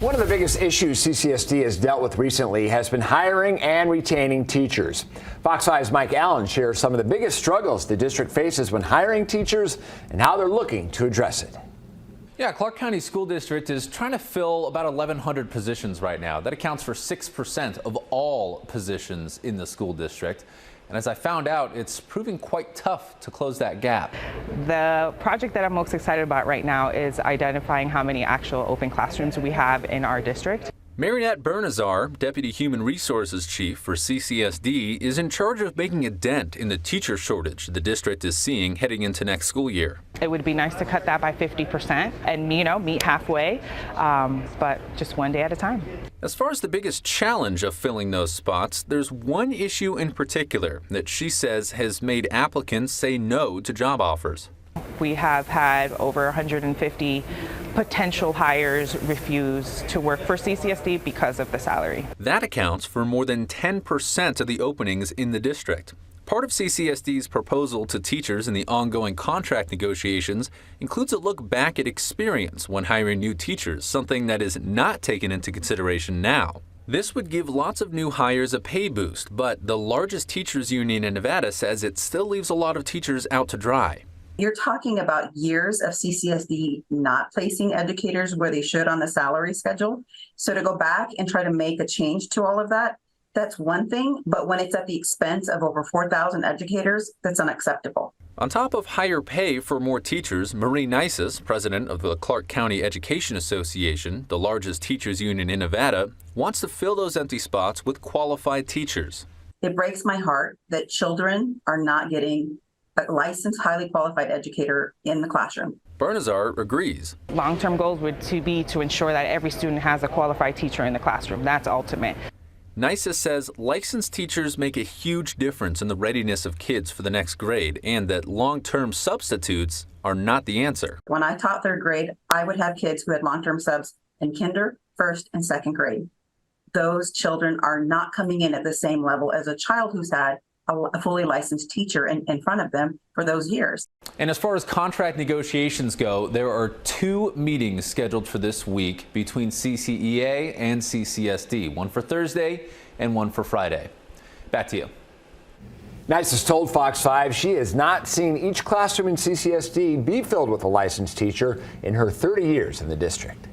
One of the biggest issues CCSD has dealt with recently has been hiring and retaining teachers. Fox 5's Mike Allen shares some of the biggest struggles the district faces when hiring teachers and how they're looking to address it. Yeah, Clark County School District is trying to fill about 1,100 positions right now. That accounts for 6% of all positions in the school district. And as I found out, it's proving quite tough to close that gap. The project that I'm most excited about right now is identifying how many actual open classrooms we have in our district. Marinette Bernazar, Deputy Human Resources Chief for CCSD, is in charge of making a dent in the teacher shortage the district is seeing heading into next school year. It would be nice to cut that by 50% and, meet halfway, but just one day at a time. As far as the biggest challenge of filling those spots, there's one issue in particular that she says has made applicants say no to job offers. We have had over 150 potential hires refuse to work for CCSD because of the salary. That accounts for more than 10% of the openings in the district. Part of CCSD's proposal to teachers in the ongoing contract negotiations includes a look back at experience when hiring new teachers, something that is not taken into consideration now. This would give lots of new hires a pay boost, but the largest teachers union in Nevada says it still leaves a lot of teachers out to dry. You're talking about years of CCSD not placing educators where they should on the salary schedule. So to go back and try to make a change to all of that, that's one thing. But when it's at the expense of over 4,000 educators, that's unacceptable. On top of higher pay for more teachers, Marie Nisus, president of the Clark County Education Association, the largest teachers union in Nevada, wants to fill those empty spots with qualified teachers. It breaks my heart that children are not getting a licensed, highly qualified educator in the classroom. Bernazar agrees. Long-term goals would be to ensure that every student has a qualified teacher in the classroom. That's ultimate. Nisus says licensed teachers make a huge difference in the readiness of kids for the next grade and that long-term substitutes are not the answer. When I taught third grade, I would have kids who had long-term subs in kinder, first, and second grade. Those children are not coming in at the same level as a child who's had a fully licensed teacher in front of them for those years. And as far as contract negotiations go, there are 2 meetings scheduled for this week between CCEA and CCSD, one for Thursday and one for Friday. Back to you. Nice has told Fox 5 she has not seen each classroom in CCSD be filled with a licensed teacher in her 30 years in the district.